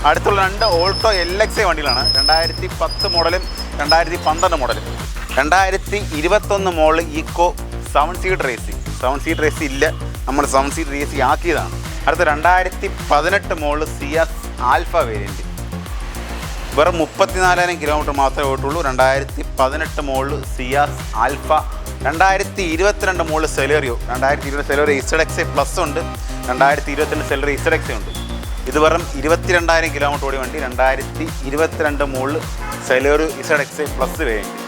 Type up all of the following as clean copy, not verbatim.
അടുത്തുള്ള രണ്ട് Alto LXI വണ്ടികളാണ്. 2010 മോഡലും 2012 മോഡലും. 2021 മോഡൽ ഈക്കോ 7 സീറ്റ് റേസി. 7 സീറ്റ് റേസി ഇല്ല, നമ്മൾ 7 സീറ്റ് റേസി ആക്കിയതാണ്. അടുത്ത 2018 മോഡൽ സിയാസ് ആൽഫ വേരിയൻറ്റ്. വെറും 34,000 കിലോമീറ്റർ മാത്രമേ ഓട്ടുള്ളൂ. 2018 model Ciaz Alpha. 2022 model Celerio. 2020 Celerio ZXI plus ഉണ്ട്. 2022 സെലേറിയോ ZXI ഉണ്ട്. ഇത് വെറും 22,000 കിലോമീറ്റർ ഓടി വണ്ടി. 2022 model Celerio ZXI plus variant.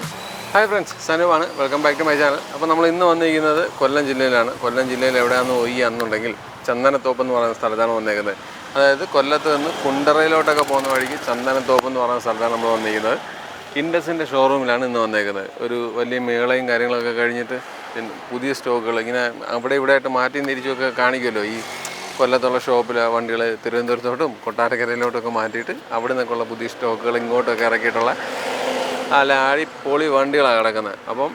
Hi friends, സനുവാണ്. Welcome back to my channel. അപ്പോൾ നമ്മൾ ഇന്ന് വന്നിരിക്കുന്നത് കൊല്ലം ജില്ലയിലാണ്. കൊല്ലം ജില്ലയിൽ എവിടെയാണെന്ന് ഒയ്യാന്നുണ്ടെങ്കിൽ ചന്ദനത്തോപ്പ് എന്ന് പറയുന്ന സ്ഥലത്താണ് വന്നിരിക്കുന്നത്. അതായത് കൊല്ലത്ത് നിന്ന് കുണ്ടറയിലോട്ടൊക്കെ പോകുന്ന വഴിക്ക് ചന്ദനത്തോപ്പ് എന്ന് പറയുന്ന സ്ഥലത്താണ് നമ്മൾ വന്നിരിക്കുന്നത്. ഇൻഡസിൻ്റെ ഷോറൂമിലാണ് ഇന്ന് വന്നിരിക്കുന്നത്. ഒരു വലിയ മേളയും കാര്യങ്ങളൊക്കെ കഴിഞ്ഞിട്ട് പുതിയ സ്റ്റോക്കുകൾ ഇങ്ങനെ അവിടെ ഇവിടെ ആയിട്ട് മാറ്റി തിരിച്ചുമൊക്കെ കാണിക്കുമല്ലോ. ഈ കൊല്ലത്തുള്ള ഷോപ്പിൽ വണ്ടികൾ തിരുവനന്തപുരത്തോട്ടും കൊട്ടാരക്കരയിലോട്ടൊക്കെ മാറ്റിയിട്ട് അവിടെ നിന്നൊക്കെയുള്ള പുതിയ സ്റ്റോക്കുകൾ ഇങ്ങോട്ടൊക്കെ ഇറക്കിയിട്ടുള്ള അല്ല അടിപൊളി വണ്ടികളാണ് കിടക്കുന്നത്. അപ്പം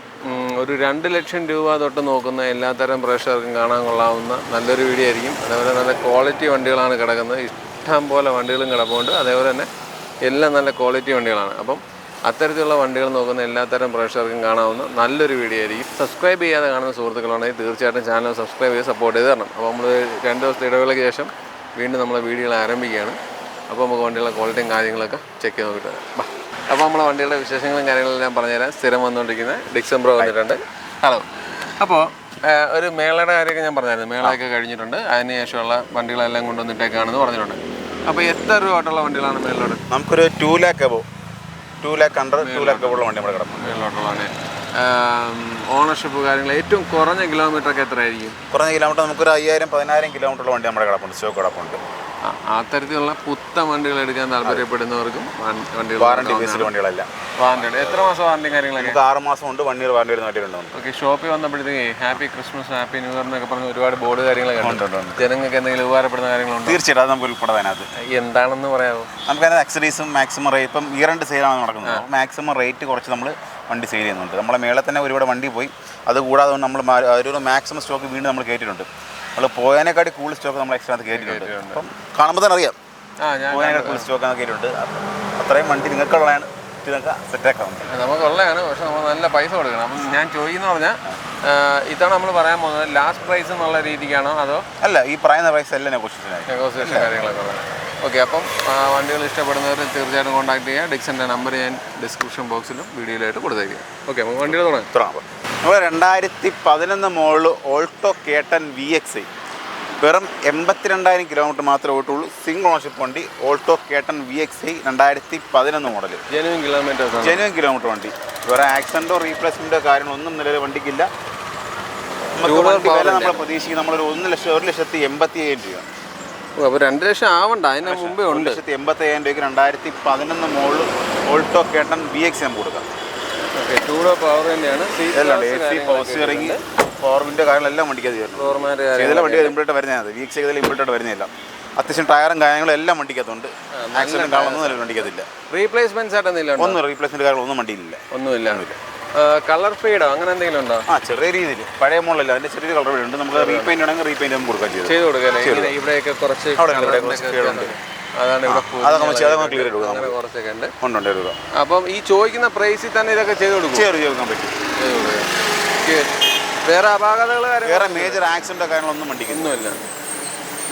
ഒരു 2 ലക്ഷം രൂപ തൊട്ട് നോക്കുന്ന എല്ലാത്തരം പ്രേക്ഷകർക്കും കാണാൻ കൊള്ളാവുന്ന നല്ലൊരു വീഡിയോ ആയിരിക്കും. അതേപോലെ നല്ല ക്വാളിറ്റി വണ്ടികളാണ് കിടക്കുന്നത്. ഇഷ്ടം പോലെ വണ്ടികളും കിടപ്പുണ്ട്. അതേപോലെ തന്നെ എല്ലാം നല്ല ക്വാളിറ്റി വണ്ടികളാണ്. അപ്പം അത്തരത്തിലുള്ള വണ്ടികൾ നോക്കുന്ന എല്ലാത്തരം പ്രേക്ഷകർക്കും കാണാവുന്ന നല്ലൊരു വീഡിയോ ആയിരിക്കും. സബ്സ്ക്രൈബ് ചെയ്യാതെ കാണുന്ന സുഹൃത്തുക്കളാണെങ്കിൽ തീർച്ചയായിട്ടും ചാനൽ സബ്സ്ക്രൈബ് ചെയ്ത് സപ്പോർട്ട് ചെയ്ത് തരണം. അപ്പോൾ നമ്മൾ 2 ദിവസത്തെ ഇടവേളയ്ക്ക് ശേഷം വീണ്ടും നമ്മളെ വീഡിയോകൾ ആരംഭിക്കുകയാണ്. അപ്പോൾ നമുക്ക് വണ്ടികളുടെ ക്വാളിറ്റിയും കാര്യങ്ങളൊക്കെ ചെക്ക് ചെയ്ത് നോക്കിയിട്ട് വരാം. അപ്പോൾ നമ്മളെ വണ്ടികളുടെ വിശേഷങ്ങളും കാര്യങ്ങളെല്ലാം പറഞ്ഞുതരാം. സ്ഥിരം വന്നുകൊണ്ടിരിക്കുന്ന ഡിക്സൺ ബ്രോ വന്നിട്ടുണ്ട്. ഹലോ. അപ്പോൾ ഒരു മേളയുടെ കാര്യമൊക്കെ ഞാൻ പറഞ്ഞായിരുന്നു. മേളയൊക്കെ കഴിഞ്ഞിട്ടുണ്ട്. അതിന് ശേഷമുള്ള വണ്ടികളെല്ലാം കൊണ്ടുവന്നിട്ടേക്കാണെന്ന് പറഞ്ഞിട്ടുണ്ട്. അപ്പോൾ എത്ര രൂപ തൊട്ടുള്ള വണ്ടികളാണ് മേളിലോട്ട്? നമുക്കൊരു 2 lakh above, 2 lakh under, 2 lakh above വണ്ടി നമ്മുടെ കിടക്കും. മേളിലോട്ടുള്ളതാണ്. ഓണർഷിപ്പ് കാര്യങ്ങൾ ഏറ്റവും കുറഞ്ഞ കിലോമീറ്ററൊക്കെ എത്ര ആയിരിക്കും? കുറഞ്ഞ കിലോമീറ്റർ നമുക്കൊരു 5,000-10,000 കിലോമീറ്ററുള്ള വണ്ടി നമ്മുടെ കിടപ്പുണ്ട്, സ്റ്റോക്ക് കിടപ്പുണ്ട്. അത്തരത്തിലുള്ള പുത്തൻ വണ്ടികൾ എടുക്കാൻ താല്പര്യപ്പെടുന്നവർക്കും വണ്ടികൾ വാറണ്ടി ബേസ്ഡ് വണ്ടികളല്ല. വാറണ്ടി എത്ര മാസം വാറണ്ടി കാര്യങ്ങളൊക്കെ? 6 മാസം ഉണ്ട്. 1 year വാറണ്ടി വരുന്ന വണ്ടികളുണ്ട്. ഓക്കെ. ഷോപ്പിൽ വന്നപ്പോഴത്തേക്ക് happy Christmas, happy new year എന്നൊക്കെ പറഞ്ഞ് ഒരുപാട് ബോർഡ് കാര്യങ്ങളൊക്കെ ഉണ്ട്. ജനങ്ങൾക്ക് എന്തെങ്കിലും ഉപകാരപ്പെടുന്ന കാര്യങ്ങളുണ്ട്? തീർച്ചയായിട്ടും അത് നമുക്ക് ഉൾപ്പെടാൻ. അതിനകത്ത് എന്താണെന്ന് പറയാമോ? നമുക്കതിനകത്ത് അക്സറീസും മാക്സിമം റേറ്റ് ഇപ്പം ഇയർ എൻഡ് സെയിലാണ് നടക്കുന്നത്. മാക്സിമം റേറ്റ് കുറച്ച് നമ്മൾ വണ്ടി സെയിൽ ചെയ്യുന്നുണ്ട്. നമ്മളെ മേളെ തന്നെ ഒരുപാട് വണ്ടി പോയി. അതുകൂടാതെ നമ്മൾ ഒരു മാക്സിമം സ്റ്റോക്ക് വീണ്ടും നമ്മൾ കയറ്റിയിട്ടുണ്ട്. നമ്മൾ പോയതിനെക്കാട്ടി കൂടുതൽ സ്റ്റോക്ക് നമ്മൾ എക്സ്ട്രാ കയറ്റിയിട്ടുണ്ട്. അപ്പം കാണുമ്പോൾ തന്നെ അറിയാം പോയതിനെക്കാട്ടി കൂടുതൽ സ്റ്റോക്ക് കയറ്റിയിട്ടുണ്ട്. അത്രയും വണ്ടി നിങ്ങൾക്കുള്ളതാണ്, നിങ്ങൾക്ക് സെറ്റാക്കാം. നമുക്കുള്ളതാണ്. പക്ഷെ നമ്മൾ നല്ല പൈസ കൊടുക്കണം. അപ്പം ഞാൻ ചോദിക്കുന്ന പറഞ്ഞാൽ ഇതാണ് നമ്മൾ പറയാൻ പോകുന്നത്. ലാസ്റ്റ് പ്രൈസ് എന്നുള്ള രീതിക്കാണോ അതോ? അല്ല, ഈ പറയുന്ന പ്രൈസ് എല്ലാം നെഗോസിയേഷൻ കാര്യങ്ങളൊക്കെ ഉള്ളത്. ഓക്കെ. അപ്പം വണ്ടികൾ ഇഷ്ടപ്പെടുന്നവർ തീർച്ചയായിട്ടും കോൺടാക്ട് ചെയ്യുക. ഡിക്സൻ്റെ നമ്പർ ഞാൻ ഡിസ്ക്രിപ്ഷൻ ബോക്സിലും വീഡിയോയിലായിട്ട് കൊടുത്തേക്കുക. ഓക്കെ, നമുക്ക് വണ്ടികൾ തുടങ്ങാം. നമ്മൾ 2011 മോഡൽ ഓൾട്ടോ K10 VXI. വെറും 82,000 കിലോമീറ്റർ മാത്രമേ ഓട്ടുള്ളൂ. സിംഗിൾ ഓണർഷിപ്പ് വണ്ടി. Alto K10 VXI 2011 model. Genuine kilometre വണ്ടി. വേറെ ആക്സിഡൻറ്റോ റീപ്ലേസ്മെൻറ്റോ കാര്യങ്ങളൊന്നും നിലവിൽ വണ്ടിക്കില്ല. നമ്മൾ പ്രതീക്ഷിക്കുന്നത് നമ്മളൊരു 1,80,000 രൂപ. അപ്പോൾ 2 ലക്ഷം ആവണ്ട, അതിന് മുമ്പേ ഉണ്ട്. 1,80,000 രൂപയ്ക്ക് 2011 മോഡൽ ഓൾട്ടോ K10 VXI നമുക്ക് കൊടുക്കാം. പവർ തന്നെയാണ്. പവർ സ്റ്റിയറിംഗ്, പവർ വിൻഡോ കാര്യങ്ങളെല്ലാം വണ്ടിക്ക് ചെയ്തെല്ലാം വണ്ടി ഇമ്പിൾട്ട് വരുന്നതാണ്. VXI ഇമ്പിൾട്ട് വരുന്നില്ല. അത്യാവശ്യം ടയറും കാര്യങ്ങളും എല്ലാം വണ്ടിക്കകത്തുണ്ട്. ആക്സിഡന്റ് കാണുന്നൊന്നും നിലവിൽ വണ്ടിക്കകത്തില്ല. റീപ്ലേസ്മെന്റ് ഒന്നും റീപ്ലേസ്മെന്റ് കാര്യങ്ങളൊന്നും വണ്ടിയിലില്ല. ഒന്നുമില്ല. കളർ ഫീഡോ അങ്ങനെ എന്തെങ്കിലും ഉണ്ടോ? ചെറിയ രീതിയിൽ പഴയ മോഡലല്ല, അതിന്റെ ചെറിയൊരു കളർ ഫീഡ് ഉണ്ട്. നമുക്ക് റീപെയിന്റ് ആണെങ്കിൽ റീപെയിന്റ് നമുക്ക് കൊടുക്കാൻ ചെയ്ത് കൊടുക്കാം. ഇവിടെയൊക്കെ കുറച്ച് അപ്പം ഈ ചോദിക്കുന്ന പ്രൈസിൽ തന്നെ ഇതൊക്കെ ചെയ്ത് കൊടുക്കാൻ പറ്റും. വേറെ അപാകതകൾ, വേറെ മേജർ ആക്സിഡന്റോ കാര്യങ്ങളൊന്നും വണ്ടിക്കൊന്നുമില്ല.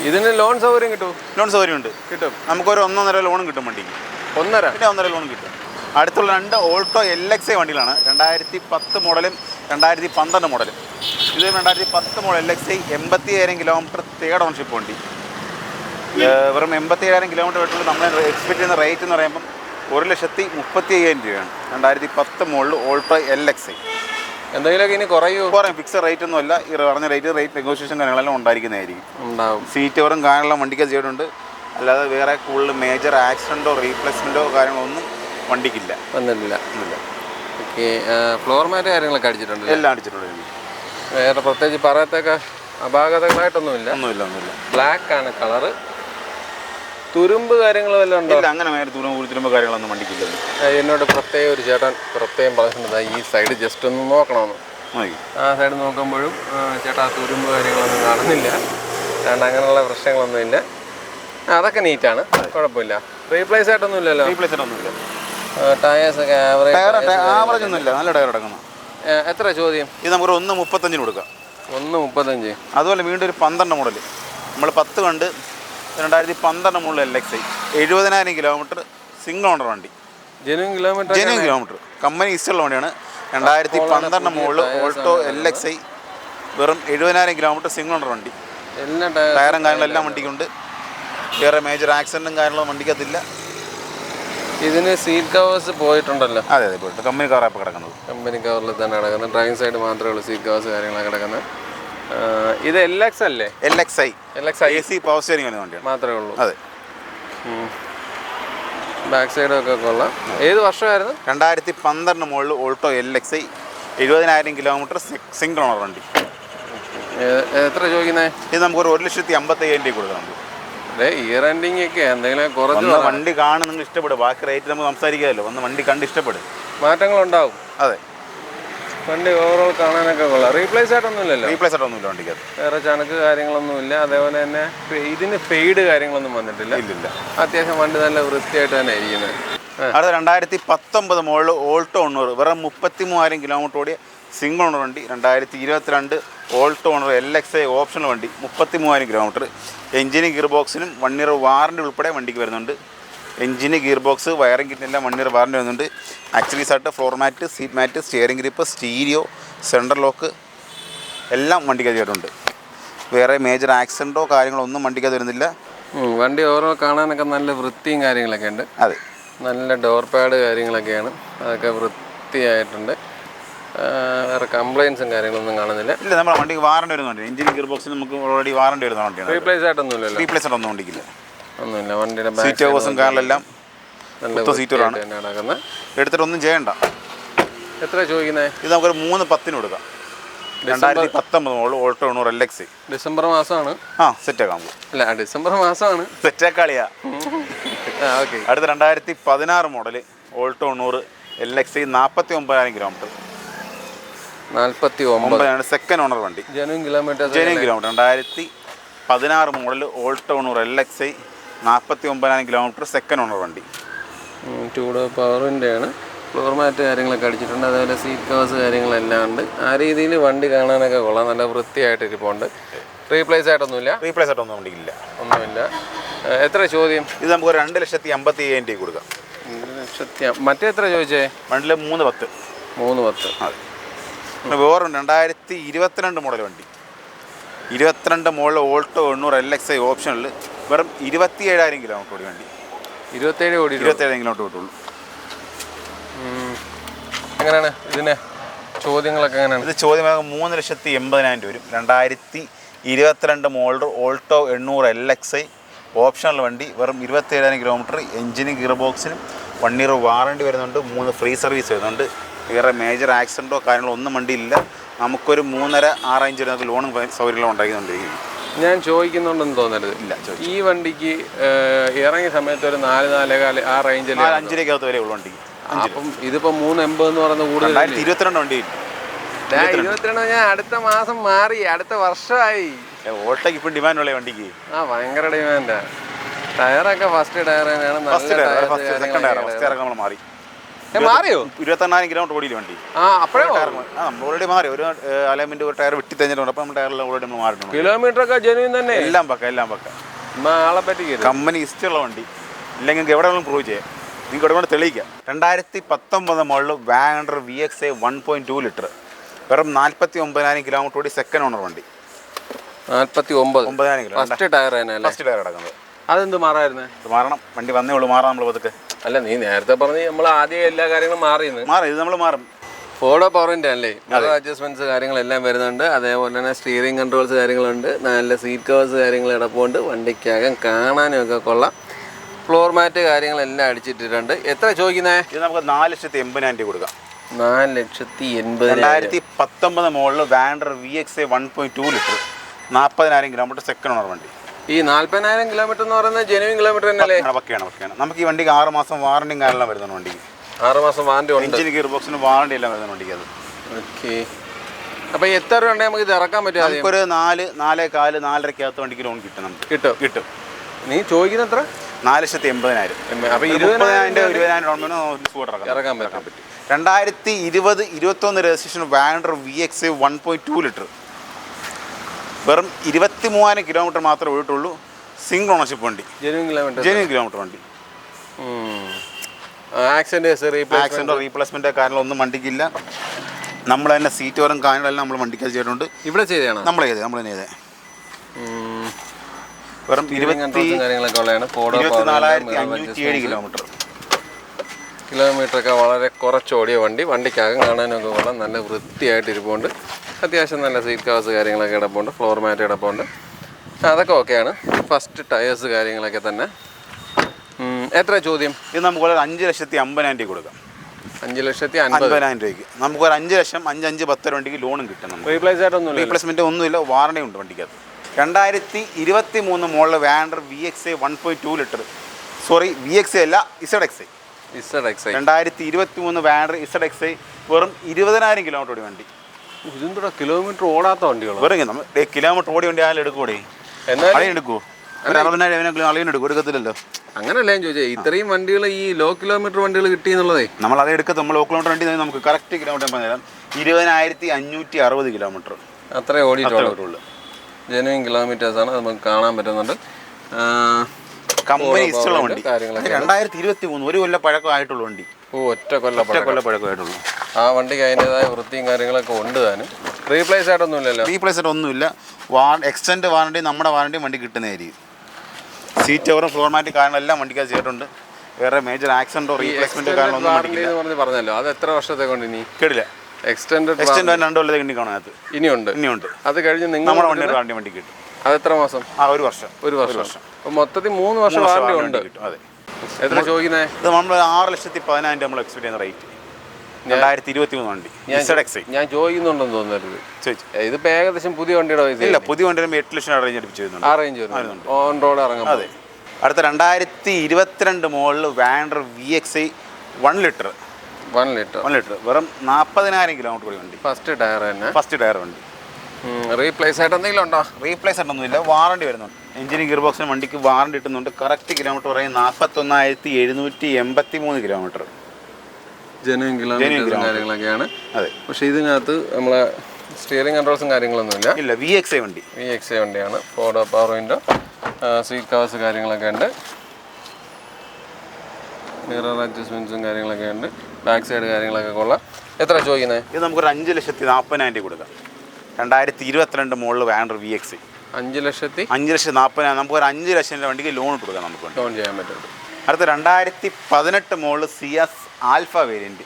ഇതിന് ലോൺ സൗകര്യം കിട്ടും? ലോൺ സൗകര്യം ഉണ്ട്, കിട്ടും. നമുക്കൊരു 1.5 ലോണും കിട്ടും വണ്ടിക്ക്. 1.5 ലോണും കിട്ടും. അടുത്തുള്ള രണ്ട് ഓൾട്ടോ LXI വണ്ടികളാണ്. 2010 മോഡലും 2012 മോഡലും. ഇത് 2010 model LXI 87,000 kilometre third ownership വണ്ടി. വെറും 87,000 കിലോമീറ്റർ ആയിട്ടുള്ള നമ്മൾ എക്സ്പെക്ട് ചെയ്യുന്ന റേറ്റ് എന്ന് പറയുമ്പം 1,35,000 രൂപയാണ്. 2010 മോഡൽ ഓൾട്ടോ LXI. എന്തെങ്കിലുമൊക്കെ ഇനി കുറയും. ഫിക്സഡ് റേറ്റ് ഒന്നും അല്ല. ഈ പറഞ്ഞ റേറ്റ് നെഗോഷിയേഷൻ കാര്യങ്ങളെല്ലാം ഉണ്ടായിരിക്കുന്നതായിരിക്കും. സീറ്റ് കവറും കാര്യങ്ങളെല്ലാം വണ്ടിക്ക് ചെയ്തിട്ടുണ്ട്. അല്ലാതെ വേറെ കൂടുതൽ മേജർ ആക്സിഡൻറ്റോ റീപ്ലേസ്മെൻറ്റോ കാര്യങ്ങളൊന്നും വണ്ടിക്കില്ല, വന്നിട്ടില്ല. ഓക്കെ. ഫ്ലോർ മാറ്റ് കാര്യങ്ങളൊക്കെ അടിച്ചിട്ടുണ്ട്? എല്ലാം അടിച്ചിട്ടുണ്ട്. വേറെ പ്രത്യേകിച്ച് പറയത്തൊക്കെ അപാകതകളായിട്ടൊന്നുമില്ല. ഒന്നുമില്ല. ബ്ലാക്ക് ആണ് കളറ്. തുരുമ്പ് കാര്യങ്ങൾ വല്ലതും ഉണ്ടോ? അങ്ങനെ വേറെ തുരുമ്പ് കാര്യങ്ങളൊന്നും വണ്ടിക്കില്ല. എന്നോട് പ്രത്യേകം ഒരു ചേട്ടൻ പറഞ്ഞിട്ടുണ്ട് ഈ സൈഡ് ജസ്റ്റ് ഒന്ന് നോക്കണമെന്ന്. ആ സൈഡ് നോക്കുമ്പോഴും ചേട്ടാ തുരുമ്പ് കാര്യങ്ങളൊന്നും കാണുന്നില്ല. അതുകൊണ്ട് അങ്ങനെയുള്ള പ്രശ്നങ്ങളൊന്നുമില്ല. അതൊക്കെ നീറ്റാണ്, കുഴപ്പമില്ല. റീപ്ലേസ് ആയിട്ടൊന്നും ഇല്ലല്ലോ? റീപ്ലേസ് ആയിട്ടൊന്നുമില്ല. ടയേഴ്സ് ഒക്കെ ആവറേജ് ഒന്നുമില്ല, നല്ല ടയർ കിടക്കണം. എത്ര ചോദ്യം? ഇത് നമുക്ക് 1.35 കൊടുക്കാം. 1.35. അതുപോലെ വീണ്ടും ഒരു 12 മോഡൽ, നമ്മൾ 10 കണ്ട് 2012 model LXi 70,000 kilometre single owner വണ്ടി. ജെന്യൂൻ കിലോമീറ്റർ കമ്പനി ഇഷ്ടമുള്ള വണ്ടിയാണ്. 2012 മോഡൽ ഓൾട്ടോ LXi വെറും 70,000 കിലോമീറ്റർ സിംഗിൾ ഓണർ വണ്ടി. ടയറും കാര്യങ്ങളെല്ലാം വണ്ടിക്കുണ്ട്. വേറെ മേജർ ആക്സിഡൻറ്റും കാര്യങ്ങളും വണ്ടിക്കകത്തില്ല. ഇതിന് സീറ്റ് കവേഴ്സ് പോയിട്ടുണ്ടല്ലോ? അതെ പോയിട്ട് കമ്പനി കവറാണ് ഇപ്പോൾ കിടക്കുന്നത്. കമ്പനി കവറിൽ തന്നെ കിടക്കുന്നത്. ഡ്രൈവിംഗ് സൈഡ് മാത്രമേ ഉള്ളൂ സീറ്റ് കവേഴ്സ് കാര്യങ്ങളൊക്കെ കിടക്കുന്നത്. ഇത് LX അല്ലേ? LXi AC പവർ സ്റ്റിയറിംഗ് വരുന്ന വണ്ടിയാണ് മാത്രമേ ഉള്ളൂ. അതെ. ബാക്ക് സൈഡൊക്കെ കൊള്ളാം. ഏത് വർഷമായിരുന്നു? 2012 model Alto LXi 70,000 kilometre single owner വണ്ടി. എത്ര ചോദിക്കുന്നത്? ഇത് നമുക്കൊരു 1,55,000 കൊടുക്കാം. ഇയർ എൻഡിങ് ഒക്കെ എന്തെങ്കിലും കുറച്ച് വണ്ടി കാണും, നിങ്ങൾ ഇഷ്ടപ്പെടും. ബാക്കി റേറ്റ് നമുക്ക് സംസാരിക്കാമല്ലോ. ഒന്ന് വണ്ടി കണ്ട് ഇഷ്ടപ്പെടും. മാറ്റങ്ങളുണ്ടാവും. അതെ, വണ്ടി ഓവറോൾ കാണാനൊക്കെ കൊള്ളാം. റീപ്ലേസ് ആയിട്ടൊന്നുമില്ലല്ലോ? റീപ്ലേസ് ആയിട്ടൊന്നുമില്ല വണ്ടിക്കകത്ത്. വേറെ ചണക്ക് കാര്യങ്ങളൊന്നുമില്ല. അതേപോലെ തന്നെ ഇതിന് ഫെയ്ഡ് കാര്യങ്ങളൊന്നും വന്നിട്ടില്ല. ഇല്ലില്ല. അത്യാവശ്യം വണ്ടി നല്ല വൃത്തിയായിട്ട് തന്നെ ഇരിക്കുന്നത്. അടുത്ത 2019 മോഡൽ ഓൾട്ടോ 800 വെറും 33,000 കിലോമീറ്റർ ഓടിയ സിംഗിൾ ഓണർ വണ്ടി. 2022 ഓൾട്ടോ ഓണർ LXi ഓപ്ഷണൽ വണ്ടി, 33,000 കിലോമീറ്റർ. എഞ്ചിന് ഗിയർ ബോക്സിനും 1 ഇയർ വാറണ്ടി ഉൾപ്പെടെ വണ്ടിക്ക് വരുന്നുണ്ട്. എഞ്ചിന് ഗിയർ ബോക്സ് വയറിംഗ് കിറ്റിനെല്ലാം 1 ഇയർ വാറണ്ടി വരുന്നുണ്ട്. ആക്ച്വലീസ് ആയിട്ട് floor mat, seat mat, steering grip, stereo, central lock എല്ലാം വണ്ടിക്കകത്ത് വരുന്നുണ്ട്. വേറെ മേജർ ആക്സിഡൻറ്റോ കാര്യങ്ങളോ ഒന്നും വണ്ടിക്കകത്ത് വരുന്നില്ല. വണ്ടി ഓരോ കാണാനൊക്കെ നല്ല വൃത്തിയും കാര്യങ്ങളൊക്കെ ഉണ്ട്. അതെ, നല്ല ഡോർ പാഡ് കാര്യങ്ങളൊക്കെയാണ്, അതൊക്കെ വൃത്തിയായിട്ടുണ്ട്. വേറെ കംപ്ലൈൻസും കാര്യങ്ങളൊന്നും കാണുന്നില്ല. ഇല്ല, നമ്മുടെ വണ്ടിക്ക് വാറണ്ടി വരുന്നുണ്ട്. എഞ്ചിൻ ഗിയർ ബോക്സിന് നമുക്ക് ഓൾറെഡി വാറണ്ടി വരുന്ന വണ്ടിയാണ്. റീപ്ലേസ് ആയിട്ടൊന്നുമില്ലല്ലോ? റീപ്ലേസ് ആയിട്ടൊന്നും വണ്ടിക്കില്ല, ഒന്നുമില്ല. വണ്ടിയുടെ സീറ്റ് കവേഴ്സും കാറിലെല്ലാം നല്ല സീറ്റുകളാണ്. എടുത്തിട്ടൊന്നും ചെയ്യണ്ട. എത്ര ചോദിക്കുന്നത്? ഇത് നമുക്കൊരു 3.10 കൊടുക്കാം. 2019 മോഡൽ ഓൾട്ടോ 800 LXi. ഡിസംബർ മാസമാണ്. സെറ്റാക്കാൻ പോകും. അല്ല, ഡിസംബർ മാസമാണ്. സെറ്റാക്കാളിയാ. ഓക്കെ. അടുത്ത 2016 model Alto 800 LXi 49,000 kilometre. 49 second owner വണ്ടി. Genuine kilometre. 2016 model Alto 800 LXi 49,000 kilometre second owner വണ്ടി. 2 ഡോർ പവറിൻ്റെ ആണ്. ഫ്ലോർ മാറ്റ് കാര്യങ്ങളൊക്കെ അടിച്ചിട്ടുണ്ട്. അതേപോലെ സീറ്റ് കവേഴ്സ് കാര്യങ്ങളെല്ലാം ഉണ്ട്. ആ രീതിയിൽ വണ്ടി കാണാനൊക്കെ കൊള്ളാം, നല്ല വൃത്തിയായിട്ട് ഇരിപ്പുണ്ട്. റീപ്ലേസ് ആയിട്ടൊന്നുമില്ല? റീപ്ലേസ് ആയിട്ടൊന്നും വണ്ടിക്കില്ല, ഒന്നുമില്ല. എത്ര ചോദ്യം? ഇത് നമുക്ക് 2,57,000 കൊടുക്കാം. 2,00,000. മറ്റേ എത്ര ചോദിച്ചേ? വണ്ടിയിൽ 3.10. 3.10. അതെ. വേറെ 2022 മോഡൽ വണ്ടി. 22 മോഡൽ ഓൾട്ടോ 800 LXi ഓപ്ഷനിൽ വെറും 27,000 കിലോമീറ്റർ ഓടി വണ്ടി. 27,000 കിലോമീറ്റർ ഓട്ടുള്ളൂ. എങ്ങനെയാണ് ഇതിന് ചോദ്യങ്ങളൊക്കെ? എങ്ങനെയാണ് ഇത്? ചോദ്യം 3,80,000 വരും. 2022 മോഡൽ ഓൾട്ടോ 800 LXi ഓപ്ഷണൽ വണ്ടി, വെറും 27,000 കിലോമീറ്റർ. എഞ്ചിനും ഗിയർ ബോക്സിനും 1 ഇയർ വാറണ്ടി വരുന്നുണ്ട്. 3 ഫ്രീ സർവീസ് വരുന്നുണ്ട്. വേറെ മേജർ ആക്സിഡൻറ്റോ കാര്യങ്ങളോ ഒന്നും വണ്ടിയില്ല. നമുക്കൊരു 3.5-6 റേഞ്ച് വരുന്ന ലോണും സൗകര്യങ്ങളും ഉണ്ടാക്കിക്കൊണ്ടിരിക്കുന്നു. ഞാൻ ചോദിക്കുന്നുണ്ടെന്ന് തോന്നരുത്. ഇല്ല, ഈ വണ്ടിക്ക് ഇറങ്ങിയ സമയത്ത് ഒരു 4-4.15 ആ റേഞ്ചിൽ 5,00,000 വരെ ഉള്ളു വണ്ടിക്ക്. അപ്പം ഇതിപ്പോൾ 3.80 എന്ന് പറയുന്നത് കൂടുതൽ. 2022 വണ്ടി. 22 ഞാൻ അടുത്ത മാസം മാറി, അടുത്ത വർഷമായി. ഓൾട്ടോക്ക് ഇപ്പം ഡിമാൻഡ് ഉള്ള വണ്ടിക്ക്. ഭയങ്കര ഡിമാൻഡാ. ടയറൊക്കെ ഫസ്റ്റ് ടയർ തന്നെയാണ്. നമ്മൾ മാറി. മാറിയോ? 28,000 കിലോമീറ്റർ ഓടിയില്ല വണ്ടി. അപ്പോഴേ നമ്മൾ ഓൾറെഡി മാറി. ഒരു അലൈൻമെന്റ് ഒരു ടയർ വെട്ടി തന്നിട്ടുണ്ട്. അപ്പം നമ്മുടെ ടയറിൽ ഓൾറെഡി നമ്മൾ മാറിയിട്ടുണ്ട്. കിലോമീറ്റർ ഒക്കെ ജെന്യൂൻ തന്നെ. എല്ലാം പക്ക. ആളെ പറ്റി കമ്പനി ഇഷ്ടമുള്ള വണ്ടി ഇല്ലെങ്കിൽ എവിടെ വേണമെങ്കിലും പ്രൂവ് ചെയ്യാം. നിങ്ങൾക്ക് ഇവിടെ കൊണ്ട് തെളിയിക്കാം. 2019 മോഡൽ വാഗണർ VXi 1.2 ലിറ്റർ വെറും 49,000 കിലോമീറ്റർ ഓടി സെക്കൻഡ് ഓണർ വണ്ടി. 49,000 കിലോ. ഫസ്റ്റ് ടയർ കിടക്കുന്നത്. അതെന്ത് മാറായിരുന്നു? മാറണം, വണ്ടി വന്നേ ഉള്ളൂ. മാറാം നമ്മൾ പതുക്കെ. അല്ല, നീ നേരത്തെ പറഞ്ഞ് നമ്മൾ ആദ്യം എല്ലാ കാര്യങ്ങളും മാറി. ഇത് നമ്മൾ മാറും. 4 ഡോർ പവറിൻ്റെ അല്ലേ? അഡ്ജസ്റ്റ്മെന്റ്സ് കാര്യങ്ങളെല്ലാം വരുന്നുണ്ട്. അതേപോലെ തന്നെ സ്റ്റിയറിംഗ് കൺട്രോൾസ് കാര്യങ്ങളുണ്ട്. നല്ല സീറ്റ് കവേഴ്സ് കാര്യങ്ങൾ കിടപ്പുണ്ട്. വണ്ടിക്കകം കാണാനും ഒക്കെ കൊള്ളാം. ഫ്ലോർ മാറ്റ് കാര്യങ്ങളെല്ലാം അടിച്ചിട്ടിട്ടുണ്ട്. എത്ര ചോദിക്കുന്നത്? ഇത് നമുക്ക് 4,80,000 കൊടുക്കാം. 4,80,000. 2019 model WagonR VXi 1.2 litre 40,000 kilometre second owner വണ്ടി. ഈ 40,000 കിലോമീറ്റർ എന്ന് പറയുന്നത് ജെന്യൂൻ കിലോമീറ്റർ തന്നെയല്ലേ? പക്കയാണ്. നമുക്ക് ഈ വണ്ടിക്ക് 6 മാസം വാറണ്ടിയും കാര്യമെല്ലാം വരുന്നുണ്ട്. വണ്ടിക്ക് 6 മാസം വാറണ്ടി ഉണ്ട്. എഞ്ചിൻ ഗിയർ ബോക്സിന് വാറണ്ടി എല്ലാം വരുന്ന വണ്ടിക്ക് അത്. ഓക്കെ. അപ്പോൾ എത്ര രൂപ ഉണ്ടെങ്കിൽ നമുക്ക് ഇത് ഇറക്കാൻ പറ്റും? നമുക്കൊരു 4-4.25-4.5 വണ്ടിക്ക് ലോൺ കിട്ടും. നമുക്ക് കിട്ടും. നീ ചോദിക്കുന്ന എത്ര? 4,80,000. അപ്പോൾ 20,000 ഇറക്കാൻ പറ്റും. 2020-21 രജിസ്ട്രേഷൻ വാൻഡർ VX 1.2 ലിറ്റർ, വെറും 23,000 കിലോമീറ്റർ മാത്രമേ ഓടിയിട്ടുള്ളൂ. സിംഗിൾ ഓണർഷിപ്പ് വണ്ടി, ജെന്യൂൻ കിലോമീറ്റർ വണ്ടി. ആക്സിഡൻറ്റോ റീപ്ലേസ്മെൻറ്റോ കാര്യങ്ങളൊന്നും വണ്ടിക്കില്ല. നമ്മൾ തന്നെ സീറ്റ് വരും കാര്യങ്ങളെല്ലാം നമ്മൾ വണ്ടിക്കത് ചെയ്തിട്ടുണ്ട്. ഇവിടെ ചെയ്തതാണ് നമ്മൾ തന്നെ ചെയ്തേ. വെറും 24,507 കിലോമീറ്റർ. കിലോമീറ്ററൊക്കെ വളരെ കുറച്ചോടിയ വണ്ടി. വണ്ടിക്കകം കാണാനൊക്കെ കൊള്ളാം, നല്ല വൃത്തിയായിട്ട് ഇരിപ്പുണ്ട്. അത്യാവശ്യം നല്ല സീറ്റ് കവേഴ്സ് കാര്യങ്ങളൊക്കെ കിടപ്പുണ്ട്, ഫ്ലോർ മാറ്റ് കിടപ്പുണ്ട്, അതൊക്കെ ഓക്കെയാണ്. ഫസ്റ്റ് ടയേഴ്സ് കാര്യങ്ങളൊക്കെ തന്നെ. എത്ര ചോദ്യം? ഇത് നമുക്ക് 5,50,000 രൂപ കൊടുക്കാം. 5,50,000 രൂപയ്ക്ക് നമുക്കൊരു 5 ലക്ഷം 5-10 വണ്ടിക്ക് ലോണും കിട്ടും. നമുക്ക് റീപ്ലേസ്മെൻറ്റ് ഒന്നുമില്ല, വാറണ്ടി ഉണ്ട് വണ്ടിക്കകത്ത്. 2023 model Vander VX 1.2 litre, sorry VX അല്ല ZXi. 2023 വാൻഡർ ZXi വെറും 20,000 കിലോമീറ്റർ ഓടി വണ്ടി. ഇതെന്താ കിലോമീറ്റർ ഓടാത്ത വണ്ടികളോ? വെറും നമ്മൾ കിലോമീറ്റർ ഓടി വണ്ടി ആയാലും എടുക്കൂടെ? അളിയൻ എടുക്കുമോ? 60,000 അളിയൻ എടുക്കും, എടുക്കത്തില്ലല്ലോ. അങ്ങനല്ല ഞാൻ ചോദിച്ചത്, ഇത്രയും വണ്ടികൾ ഈ ലോ കിലോമീറ്റർ വണ്ടികൾ കിട്ടി എന്നുള്ളതേ. നമ്മൾ അത് എടുക്കത്ത്, നമ്മൾ ലോ കിലോമീറ്റർ വണ്ടി നമുക്ക് കറക്റ്റ് കിലോമീറ്റർ പറഞ്ഞുതരാം. 20,560 കിലോമീറ്റർ അത്രേ ഓടിയിട്ടുള്ളൂ. ജെന്യൂൻ കിലോമീറ്റേഴ്സാണ്, നമുക്ക് കാണാൻ പറ്റുന്നുണ്ട്. കമ്പനി ഇഷ്ടമുള്ള വണ്ടി. 2023 ഒരു കൊല്ലം പഴക്കമായിട്ടുള്ള വണ്ടി. ഒറ്റ കൊല്ലം പഴക്കമായിട്ടുള്ളൂ. ആ വണ്ടിക്ക് അതിൻ്റെതായ വൃത്തിയും കാര്യങ്ങളൊക്കെ ഉണ്ട് താനും. റീപ്ലേസ് ആയിട്ടൊന്നുമില്ലല്ലോ? റീപ്ലേസ് ആയിട്ട് ഒന്നുമില്ല. എക്സ്റ്റൻഡ് വാറണ്ടി നമ്മുടെ വാറണ്ടി വണ്ടി കിട്ടുന്നതായിരിക്കും. സീറ്റ് കവറും ഫ്ലോർ മാറ്റ് കാര്യങ്ങളെല്ലാം വണ്ടിക്കകത്ത് ചെയ്തിട്ടുണ്ട്. വേറെ മേജർ ആക്സിഡൻറ്റോ റീപ്ലേസ്മെൻറ്റോ കാര്യങ്ങളൊന്നും പറഞ്ഞല്ലോ. അത് എത്ര വർഷത്തെ കൊണ്ട് ഇനി കേടില്ല? എക്സ്റ്റൻഡ് 2 കൊല്ലത്തെ കിണ്ടി കാണാൻ അത് ഇനിയുണ്ട്. അത് കഴിഞ്ഞ് നമ്മുടെ വണ്ടിയുടെ വാറണ്ടി വണ്ടി കിട്ടും. അത് എത്ര മാസം? ഒരു വർഷം. അപ്പോൾ മൊത്തത്തിൽ 3 വർഷം വാറണ്ടി ഉണ്ട്. അതെ. എത്ര ചോദിക്കുന്നത്? ഇത് നമ്മൾ 6,10,000 നമ്മൾ എക്സ്പെക്ട് ചെയ്യുന്ന റേറ്റ്. 2023 വണ്ടി ZXi. ഞാൻ ചോദിക്കുന്നുണ്ടെന്ന് തോന്നരുത്. ഇതിപ്പോൾ ഏകദേശം പുതിയ വണ്ടിയുടെ ഇല്ല, പുതിയ വണ്ടി 8 ലക്ഷം റേഞ്ച് അടുപ്പിച്ച് വരുന്നുണ്ട്. ഓൺ റോഡ് ഇറങ്ങാം. അതെ. അടുത്ത 2022 മോഡൽ വാൻഡർ VXi 1 ലിറ്റർ വെറും 40,000 കിലോമീറ്റർ കൂടി വണ്ടി. ഫസ്റ്റ് ടയർ വണ്ടി. റീപ്ലേസ് ആയിട്ട് എന്തെങ്കിലും ഉണ്ടോ? റീപ്ലേസ് ആയിട്ടൊന്നുമില്ല, വാറണ്ടി വരുന്നുണ്ട്. എഞ്ചിനും ഗിയർ ബോക്സിനും വണ്ടിക്ക് വാറണ്ടി കിട്ടുന്നുണ്ട്. കറക്റ്റ് കിലോമീറ്റർ പറയും 41,783 കിലോമീറ്റർ. ജെന്യൂൻ കിലോമീറ്റേഴ്സും കാര്യങ്ങളൊക്കെയാണ്. അതെ. പക്ഷേ ഇതിനകത്ത് നമ്മളെ സ്റ്റിയറിംഗ് കൺട്രോൾസും കാര്യങ്ങളൊന്നുമില്ല. ഇല്ല, VXi വണ്ടിയാണ്. പവർ വിൻഡോ, സീറ്റ് കവേഴ്സ് കാര്യങ്ങളൊക്കെ ഉണ്ട്, മിറർ അഡ്ജസ്റ്റ്മെൻറ്റ്സും കാര്യങ്ങളൊക്കെ ഉണ്ട്, ബാക്ക് സൈഡ് കാര്യങ്ങളൊക്കെ കൊള്ളാം. എത്ര ചോദിക്കുന്നത്? ഇത് നമുക്കൊരു 5,40,000 കൊടുക്കാം. 2022 മോഡൽ വാൻഡർ VXi 5,40,000. നമുക്കൊരു 5 ലക്ഷം വണ്ടിക്ക് ലോൺ കൊടുക്കാം. നമുക്ക് ലോൺ ചെയ്യാൻ പറ്റും. അടുത്ത 2018 മോഡൽ സിയാസ് ആൽഫ വേരിയൻറ്റ്,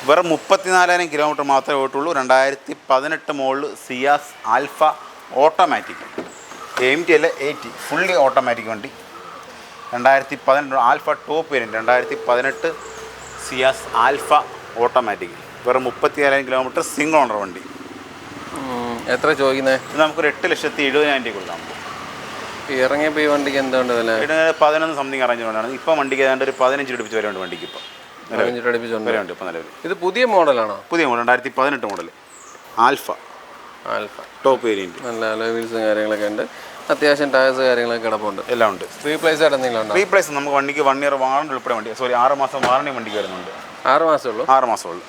വെറും 34,000 കിലോമീറ്റർ മാത്രമേ ഓട്ടുള്ളൂ. 2018 model Ciaz Alpha automatic, AMT അല്ല AT, ഫുള്ളി ഓട്ടോമാറ്റിക് വണ്ടി. 2018 Alpha top variant. 2018 Ciaz Alpha automatic, വെറും 34,000 കിലോമീറ്റർ, സിംഗിൾ ഓണർ വണ്ടി. എത്ര ചോദിക്കുന്നത്? ഇത് നമുക്കൊരു 8,70,000 കൊടുക്കാം. ഇറങ്ങിയപ്പോൾ ഈ വണ്ടിക്ക് എന്തുകൊണ്ട് വില? 11 സംതിങ് അറേഞ്ച് കൊണ്ടാണ്. ഇപ്പം വണ്ടിക്ക് ഏതാണ്ട് ഒരു 15 അടുപ്പിച്ച് വരെയുണ്ട് വണ്ടിക്ക്. ഇപ്പം വരെയുണ്ട് ഇപ്പം നിലവിൽ. ഇത് പുതിയ മോഡലാണോ? പുതിയ model 2018 model alpha top variant. നല്ല അലോയ്സ് കാര്യങ്ങളൊക്കെ ഉണ്ട്. അത്യാവശ്യം ടയേഴ്സ് കാര്യങ്ങളൊക്കെ കിടപ്പുണ്ട്, എല്ലാം ഉണ്ട്. റീപ്ലേസ് ആയിട്ട് എന്തെങ്കിലും ഉണ്ടോ? റീപ്ലേസ് നമുക്ക് വണ്ടിക്ക് 1 ഇയർ വാറണ്ടി ഉൾപ്പെടെ വണ്ടി, 6 മാസം വാറണ്ടി വണ്ടിക്ക് വരുന്നുണ്ട്. 6 മാസമേ ഉള്ളൂ? 6 മാസമേ ഉള്ളൂ.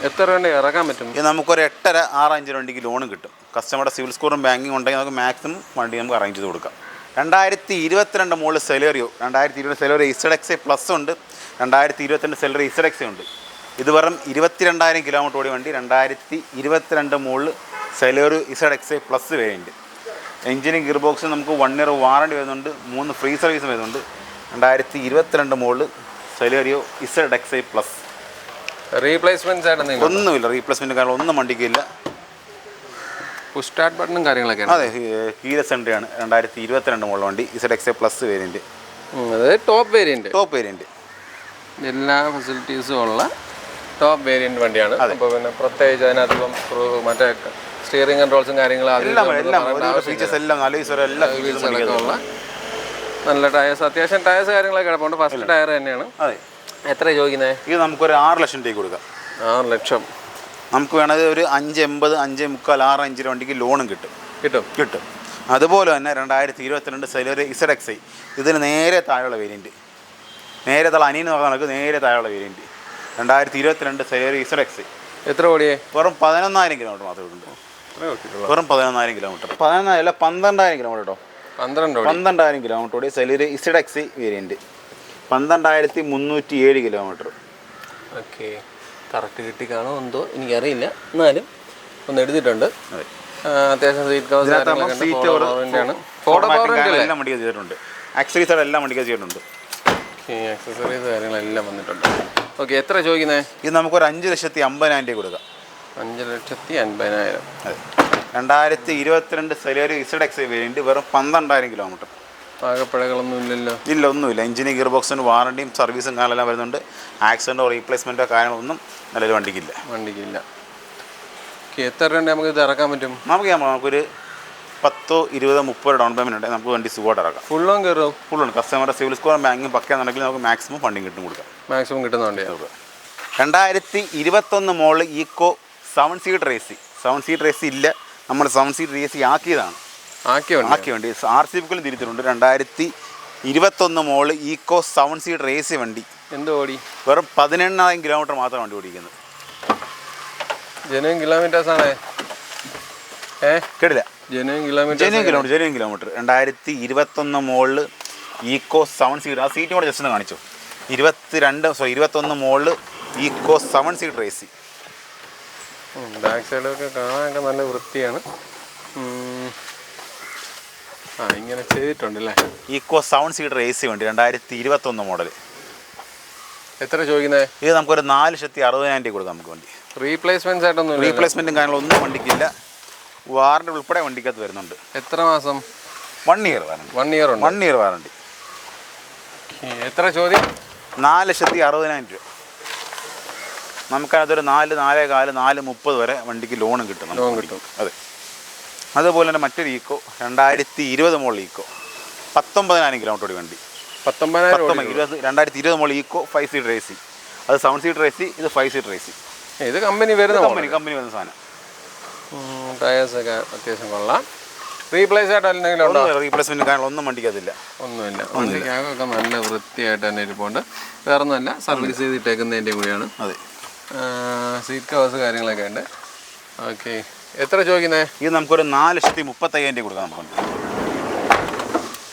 എത്ര വണ്ടി ഇറക്കാൻ പറ്റും? ഇത് നമുക്കൊരു 8.5-6 വണ്ടിക്ക് ലോണും കിട്ടും. കസ്റ്റമറുടെ സിവിൽ സ്കോറും ബാങ്കിങ് ഉണ്ടെങ്കിൽ നമുക്ക് മാക്സിമം വണ്ടി നമുക്ക് അറേഞ്ച് ചെയ്ത് കൊടുക്കാം. 2022 model Celerio, 2020 Celerio ZXi plus ഉണ്ട്. 2022 സെലേറിയോ ZXi ഉണ്ട്. ഇത് വെറും 22,000 കിലോമീറ്റർ ഓടിയ വണ്ടി. 2022 model Celerio ZXi plus variant. എഞ്ചിനും ഗിയർ ബോക്സും നമുക്ക് 1 ഇയർ വാറണ്ടി വരുന്നുണ്ട്, 3 ഫ്രീ സർവീസും വരുന്നുണ്ട്. 2022 model Celerio ZXi plus. Replacements ആയിട്ട് ഒന്നുമില്ല, റീപ്ലേസ്മെൻറ്റ് കാരണം ഒന്നും വണ്ടിക്കില്ല. പുഷ് സ്റ്റാർട്ട് ബട്ടണും കാര്യങ്ങളൊക്കെ? അതെ, കീലെസ് എൻട്രിയാണ്. 2022 മോഡൽ വണ്ടി ZXi പ്ലസ് വേരിയൻറ്റ്. അതായത് ടോപ്പ് വേരിയൻറ്റ്, എല്ലാ ഫെസിലിറ്റീസും ഉള്ള ടോപ്പ് വേരിയൻറ്റ് വണ്ടിയാണ്. അപ്പോൾ പിന്നെ പ്രത്യേകിച്ച് അതിനകത്ത് മറ്റേ സ്റ്റിയറിംഗ് കൺട്രോൾസും കാര്യങ്ങളും ഫീച്ചേഴ്സ് എല്ലാം ഉള്ള നല്ല ടയേഴ്സ്, അത്യാവശ്യം ടയേഴ്സ് കാര്യങ്ങളൊക്കെ കിടപ്പുണ്ട്. ഫസ്റ്റ് ടയർ തന്നെയാണ്. അതെ. എത്ര ചോദിക്കുന്നത്? ഇത് നമുക്കൊരു 6 ലക്ഷം രൂപ കൊടുക്കാം. 6 ലക്ഷം. നമുക്ക് വേണത് ഒരു 5.80, 5.45, 6 ഇഞ്ച് വണ്ടിക്ക് ലോണും കിട്ടും. അതുപോലെ തന്നെ 2022 സെലറി ZX ഇതിന് നേരെ താഴെയുള്ള വേരിയൻറ്റ്, നേരെ താഴെ അനിയൻ എന്ന് പറഞ്ഞാൽ നേരെ താഴെയുള്ള വേരിയൻറ്റ് 2022 സെലറി ZX. എത്ര ഓടിയേ? വെറും 11,000 കിലോമീറ്റർ മാത്രമേ ഉള്ളൂ. വെറും 11,000 കിലോമീറ്റർ, 12,000 12,000 കിലോമീറ്റർ കേട്ടോ. 12,000 കിലോമീറ്റർ ഓടിയ celery ZX variant, 12,307 kilometre. Okay, correct കിട്ടി കാണോ എന്തോ എനിക്കറിയില്ല, എന്നാലും ഒന്ന് എടുത്തിട്ടുണ്ട്. അത്യാവശ്യം സീറ്റ് കവേഴ്സ് എല്ലാം വണ്ടിക്ക് ചെയ്തിട്ടുണ്ട്. ആക്സസറീസ് എല്ലാം വണ്ടിക്ക് ചെയ്തിട്ടുണ്ട്. ആക്സസറീസ് കാര്യങ്ങളെല്ലാം വന്നിട്ടുണ്ട്. ഓക്കെ, എത്ര ചോദിക്കുന്നത്? ഇത് നമുക്കൊരു 5,50,000 രൂപ കൊടുക്കാം. 5,50,000. അതെ. 2022 സെലറി ZX വേരിയൻറ്റ്, വെറും 12,000 കിലോമീറ്റർ. പാകപ്പിഴകളൊന്നും ഇല്ലല്ലോ? ഇല്ല, ഒന്നുമില്ല. എഞ്ചിന് ഗിയർ ബോക്സിന് വാറണ്ടിയും സർവീസും കാര്യമെല്ലാം വരുന്നുണ്ട്. ആക്സിഡൻറ്റോ റീപ്ലേസ്മെൻറ്റോ കാര്യങ്ങളൊന്നും നല്ലൊരു വണ്ടിക്കില്ല. എത്ര രൂപ നമുക്ക് ഇത് ഇറക്കാൻ പറ്റും? നമുക്കൊരു 10, 20, 30 ഡൗൺ പേയ്മെൻറ്റ് ഉണ്ടെങ്കിൽ നമുക്ക് വണ്ടി സുഖമായിട്ട് ഇറക്കാം. ഫുൾ ലോൺ കയറും? ഫുള്ളുണ്ട്. കസ്റ്റമറുടെ സിവിൽ സ്കോർ ബാങ്കും പക്കാന്നുണ്ടെങ്കിൽ നമുക്ക് മാക്സിമം ഫണ്ടിങ് കൊടുക്കാം. മാക്സിമം കിട്ടുന്ന വണ്ടിയാണ്. 2021 model Eeco 7 seater AC. 7 seater AC ഇല്ല, നമ്മൾ 7 സീറ്റർ AC ആക്കിയതാണ്. ആക്കിയ വണ്ടി RC ബുക്കിൽ തിരിച്ചിട്ടുണ്ട്. 2021 മോഡൽ ഈക്കോ 7 സീറ്റർ AC വണ്ടി. എന്ത് ഓടി? വെറും 18,000 കിലോമീറ്റർ മാത്രം വണ്ടി ഓടിക്കുന്നത്. ജെനുവിൻ കിലോമീറ്റേഴ്സ് ആണ്. കേട്ടില്ല? Genuine kilometre. 2021 model Eeco 7 seater. ആ സീറ്റും കൂടെ ജസ്റ്റ് ഒന്ന് കാണിച്ചു. 21 model Eeco 7 seater AC. Back സൈഡൊക്കെ കാണാനൊക്കെ നല്ല വൃത്തിയാണ്. ഇങ്ങനെ ചെയ്തിട്ടുണ്ടല്ലേ? ഈക്കോ 7 സീറ്റർ AC വണ്ടി, 2021 മോഡൽ. എത്ര ചോദിക്കുന്നത്? ഇത് നമുക്കൊരു 4,60,000 രൂപ കൊടുക്കാം നമുക്ക് വണ്ടി. റീപ്ലേസ്മെൻറ്റ്സ് ആയിട്ടൊന്നും? റീപ്ലേസ്മെൻറ്റും കാര്യങ്ങളൊന്നും വണ്ടിക്കില്ല. വാറണ്ടി ഉൾപ്പെടെ വണ്ടിക്കകത്ത് വരുന്നുണ്ട്. എത്ര മാസം? 1 ഇയർ വാറണ്ടി. 1 year warranty. എത്ര ചോദ്യം? 4,60,000 രൂപ. നമുക്കതൊരു 4, 4.4, 4.30 വരെ വണ്ടിക്ക് ലോണും കിട്ടും. അതെ. അതുപോലെ തന്നെ മറ്റൊരു ഈക്കോ 2020 മോഡൽ ഈക്കോ 19,000 കിലോമീറ്റർ ഓടി വണ്ടി. 2020 മോഡൽ ഈക്കോ 5 സീറ്റർ AC. അത് 7 സീറ്റർ AC, ഇത് 5 സീറ്റർ AC. ഇത് കമ്പനി വരുന്ന സാധനം. ടയേഴ്സൊക്കെ അത്യാവശ്യം കൊള്ളാം. റീപ്ലേസ് ആയിട്ട് എന്തെങ്കിലും ഉണ്ടോ? റീപ്ലേസ്മെൻറ്റ് കാര്യങ്ങളൊന്നും വണ്ടിക്കതില്ല. ഒന്നുമില്ല. വണ്ടിക്കൊക്കെ നല്ല വൃത്തിയായിട്ട് തന്നെ ഇരിപ്പുണ്ട്. വേറെ ഒന്നുമല്ല, സർവീസ് ചെയ്തിട്ടേക്കുന്നതിൻ്റെ കൂടിയാണ്. അതെ. സീറ്റ് കവേഴ്സ് കാര്യങ്ങളൊക്കെ ഉണ്ട്. ഓക്കെ, എത്ര ചോദിക്കുന്നത്? ഇത് നമുക്കൊരു 4,35,000 രൂപ കൊടുക്കാം നമുക്ക്.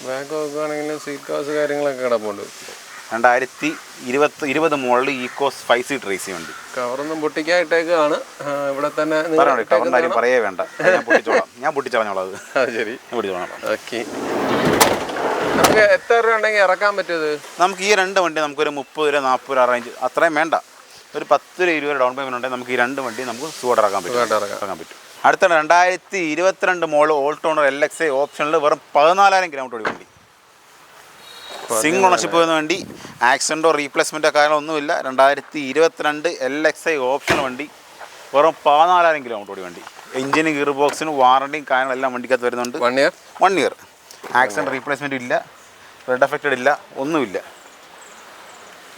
ബാക്ക് നോക്കുകയാണെങ്കിൽ സീറ്റ് കവേഴ്സ് കാര്യങ്ങളൊക്കെ കിടപ്പുണ്ട്. 2020 മോഡൽ ഈക്കോ 5 സീറ്റർ AC വണ്ടി. കവറൊന്നും പൊട്ടിക്കായിട്ടേക്കാണ് ഇവിടെ തന്നെ. പറയേ വേണ്ട, ഞാൻ പൊട്ടിച്ചോളാം. അത് ശരി, ഓക്കെ. നമുക്ക് എത്ര രൂപ ഉണ്ടെങ്കിൽ ഇറക്കാൻ പറ്റുന്നത്? നമുക്ക് ഈ 2 വണ്ടി നമുക്കൊരു 30 രൂപ 40 രൂപ റേഞ്ച്, അത്രയും വേണ്ട. ഒരു 10 രൂപ 20 ഡൗൺ പേയ്മെൻറ്റ് ഉണ്ടെങ്കിൽ നമുക്ക് ഈ 2 വണ്ടി നമുക്ക് സുഖമായിട്ട് ഇറക്കാൻ പറ്റും. അടുത്ത 2022 മോഡൽ ഓൾട്ടോണർ LXI ഓപ്ഷനിൽ വെറും 14,000 കിലോമീറ്റർ ഓടി വണ്ടി. സിംഗിൾ ഓണർഷിപ്പ് വരുന്ന വണ്ടി, ആക്സിഡൻറ്റോ റീപ്ലേസ്മെൻറ്റോ കാര്യങ്ങളൊന്നുമില്ല. 2022 LXI ഓപ്ഷൻ വണ്ടി, വെറും 14,000 കിലോമീറ്റർ ഓടി വണ്ടി. എഞ്ചിന് ഗിയർ ബോക്സിന് വാറണ്ടിയും കാര്യങ്ങളെല്ലാം വണ്ടിക്കകത്ത് വരുന്നുണ്ട്. 1 ഇയർ. ആക്സിഡൻറ്റ് റീപ്ലേസ്മെൻറ്റും ഇല്ല, റെഡ് എഫക്റ്റഡ് ഇല്ല, ഒന്നുമില്ല.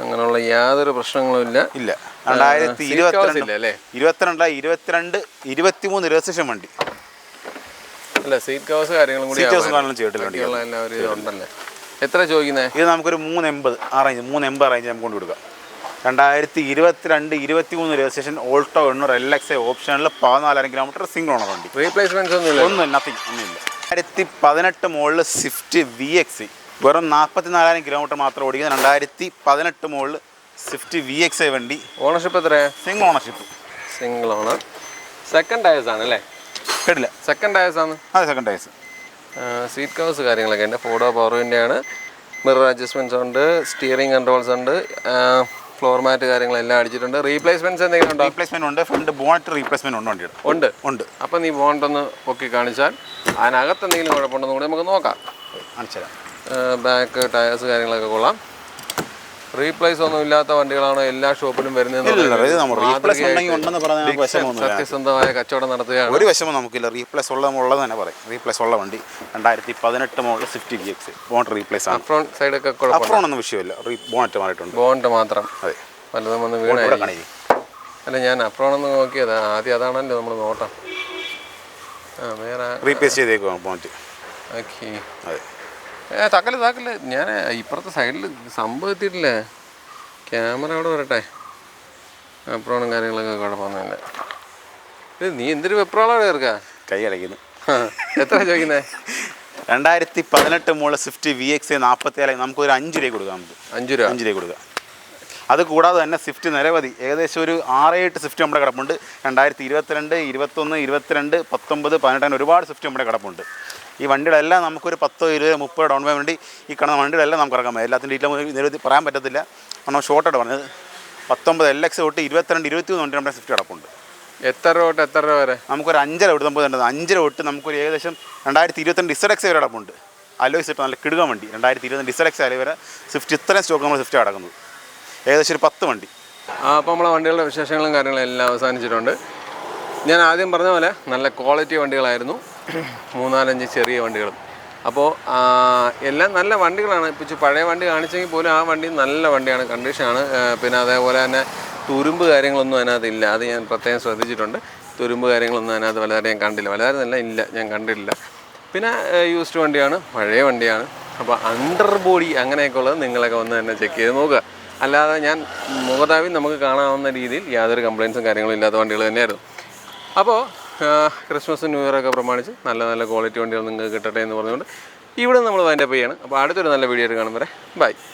അങ്ങനെയുള്ള യാതൊരു പ്രശ്നങ്ങളും ഇല്ല. 2022 23 രജിസ്ട്രേഷൻ വണ്ടി. അല്ല, സീറ്റ് കവേഴ്സ് കാര്യങ്ങളും കൂടി ചെയ്തിട്ടില്ല. എല്ലാവരും ഉണ്ടല്ലേ? എത്ര ചോദിക്കുന്നത്? ഇത് നമുക്കൊരു 380 റേഞ്ച് നമുക്ക് കൊണ്ട് കൊടുക്കാം. 2022 23 രജിസ്ട്രേഷൻ ഓൾട്ടോ എണ്ണൂർ LXI ഓപ്ഷനിൽ 14,000 കിലോമീറ്റർ സിംഗിൾ ഓണർ വണ്ടി. റീപ്ലേസ്മെൻറ്റ്സ് ഒന്നുമില്ല. ഒന്നുമില്ല. 2018 മോഡൽ സ്വിഫ്റ്റ് VX വെറും 44,000 കിലോമീറ്റർ മാത്രം ഓടിക്കുന്നത്. 2018 മോഡൽ സ്വിഫ്റ്റ് VXI വണ്ടി. ഓണർഷിപ്പ് എത്രയാണ്? Single owner. സെക്കൻഡ് ടയേഴ്സ് ആണ് അല്ലേ? കേട്ടില്ല? സെക്കൻഡ് ടയേഴ്സ് ആണ്. അതെ, സെക്കൻഡ് ടയേഴ്സ്. സീറ്റ് കവേഴ്സ് കാര്യങ്ങളൊക്കെ ഉണ്ട്. 4 പവർ വിൻഡോയാണ്. മിറർ അഡ്ജസ്റ്റ്മെൻറ്റ്സ് ഉണ്ട്, സ്റ്റിയറിംഗ് കൺട്രോൾസ് ഉണ്ട്, ഫ്ലോർ മാറ്റ് കാര്യങ്ങളെല്ലാം അടിച്ചിട്ടുണ്ട്. റീപ്ലേസ്മെൻറ്റ്സ് എന്തെങ്കിലും ഉണ്ടോ? റീപ്ലേസ്മെൻറ്റ് ഉണ്ട്. ഫ്രണ്ട് ബോണറ്റ് റീപ്ലേസ്മെൻറ്റ് ഉണ്ട് വണ്ടിയുടെ. ഉണ്ട്. അപ്പം നീ ബോണറ്റ് ഒന്ന് പൊക്കി കാണിച്ചാൽ അതിനകത്ത് എന്തെങ്കിലും കുഴപ്പമുണ്ടെന്ന് കൂടി നമുക്ക് നോക്കാം. കാണിച്ചു തരാം. ബാക്ക് ടയേഴ്സ് കാര്യങ്ങളൊക്കെ കൊള്ളാം. റീപ്ലേസ് ഒന്നും ഇല്ലാത്ത വണ്ടികളാണ് എല്ലാ ഷോപ്പിലും വരുന്നത്. സത്യസന്ധമായ കച്ചവടം നടത്തുകയാണ്. ഒരു വിഷമം നമുക്കില്ല. റീപ്ലേസ് ഉള്ളത് തന്നെ പറയും. റീപ്ലേസ് ഉള്ള വണ്ടി 2018 model Swift VX bonnet replace ആണ്. ഫ്രണ്ട് സൈഡൊക്കെ അഫ്രോണൊന്നും വിഷയമില്ല. ബോണറ്റ് മാറിയിട്ടുണ്ട്. ബോണറ്റ് മാത്രം. അതെ, വല്ലതും വന്ന് വീണായി. അല്ല, ഞാൻ അഫ്രോണൊന്ന് നോക്കിയത് ആദ്യം. അതാണല്ലോ നമ്മൾ നോട്ടം. വേറെ റീപ്ലേസ് ചെയ്തേക്കും ബോണറ്റ്. ഓക്കെ. അതെ. താക്കല് ഞാൻ ഇപ്പുറത്തെ സൈഡിൽ സംഭവം എത്തിയിട്ടില്ലേ. ക്യാമറ അവിടെ വരട്ടെ. വെപ്രോണും കാര്യങ്ങളൊക്കെ കുഴപ്പമൊന്നുമില്ല. ഇത് നീ എന്തൊരു വെപ്രോളാണ് ചേർക്കുക? കൈ അടയ്ക്കുന്നു. എത്ര ചോദിക്കുന്നത്? 2018 മോഡൽ സ്വിഫ്റ്റ് VX 47 നമുക്കൊരു 5 രൂപ കൊടുക്കാം. നമുക്ക് 5 രൂപ കൊടുക്കാം. അത് കൂടാതെ തന്നെ സ്വിഫ്റ്റ് നിരവധി ഏകദേശം ഒരു 6-8 സ്വിഫ്റ്റ് നമ്മുടെ കിടപ്പുണ്ട്. 2022, 21, 22, 19, 18 ഒരുപാട് സ്വിഫ്റ്റ് നമ്മുടെ കിടപ്പുണ്ട്. ഈ വണ്ടികളെല്ലാം നമുക്കൊരു 10, 20, 30 ഡൗൺ പേയ്മെൻറ്റ് ഈ കാണുന്ന വണ്ടികളെല്ലാം നമുക്ക് ഇറക്കാൻ പറ്റും. എല്ലാത്തിൻ്റെ ഡീറ്റെയിൽ നിരവധി പറയാൻ പറ്റത്തില്ല. കാരണം ഷോർട്ടായിട്ട് പറഞ്ഞത് 19 LX തൊട്ട് 22, 23 വണ്ടി നമ്മുടെ സ്വിഫ്റ്റ് കിടപ്പുണ്ട്. എത്ര രൂപ തൊട്ട് എത്ര രൂപ വരെ? നമുക്കൊരു 5 രൂപ തൊട്ട് 5 രൂപ തൊട്ട് നമുക്കൊരു ഏകദേശം 2022 ZX വരെ കിടപ്പുണ്ട്. അലോയ്സ് ഇട്ട് നല്ല കിടുക വണ്ടി 2022 ZX അലോയ് വരെ സ്വിഫ്റ്റ് ഇത്രയും സ്റ്റോക്ക് നമ്മൾ സ്വിഫ്റ്റ് കിടക്കുന്നത്. ഏകദേശം ഒരു 10 വണ്ടി. അപ്പോൾ നമ്മളെ വണ്ടികളുടെ വിശേഷങ്ങളും കാര്യങ്ങളും എല്ലാം അവസാനിച്ചിട്ടുണ്ട്. ഞാൻ ആദ്യം പറഞ്ഞ പോലെ നല്ല ക്വാളിറ്റി വണ്ടികളായിരുന്നു, 3-4 ചെറിയ വണ്ടികളും. അപ്പോൾ എല്ലാം നല്ല വണ്ടികളാണ്. ഇപ്പോൾ പഴയ വണ്ടി കാണിച്ചെങ്കിൽ പോലും ആ വണ്ടി നല്ല വണ്ടിയാണ്, കണ്ടീഷനാണ്. പിന്നെ അതേപോലെ തന്നെ തുരുമ്പ് കാര്യങ്ങളൊന്നും അതിനകത്തില്ല. അത് ഞാൻ പ്രത്യേകം ശ്രദ്ധിച്ചിട്ടുണ്ട്. തുരുമ്പ് കാര്യങ്ങളൊന്നും അതിനകത്ത് വലുതായിട്ട് ഞാൻ കണ്ടില്ല. വലുതായിരുന്നല്ല, ഇല്ല, ഞാൻ കണ്ടിട്ടില്ല. പിന്നെ യൂസ്ഡ് വണ്ടിയാണ്, പഴയ വണ്ടിയാണ്. അപ്പോൾ അണ്ടർ ബോഡി അങ്ങനെയൊക്കെ ഉള്ളത് നിങ്ങളൊക്കെ വന്ന് തന്നെ ചെക്ക് ചെയ്ത് നോക്കുക. അല്ലാതെ ഞാൻ മുഖതാവി നമുക്ക് കാണാവുന്ന രീതിയിൽ യാതൊരു കംപ്ലയിൻസും കാര്യങ്ങളും ഇല്ലാത്ത വണ്ടികൾ തന്നെയായിരുന്നു. അപ്പോൾ ക്രിസ്മസ് ന്യൂ ഇയർ ഒക്കെ പ്രമാണിച്ച് നല്ല നല്ല ക്വാളിറ്റി വണ്ടികൾ നിങ്ങൾക്ക് കിട്ടട്ടെ എന്ന് പറഞ്ഞുകൊണ്ട് ഇവിടെ നമ്മൾ വൈൻഡപ്പ് ചെയ്യാണ്. അപ്പോൾ അടുത്തൊരു നല്ല വീഡിയോ കാണും വരെ ബൈ.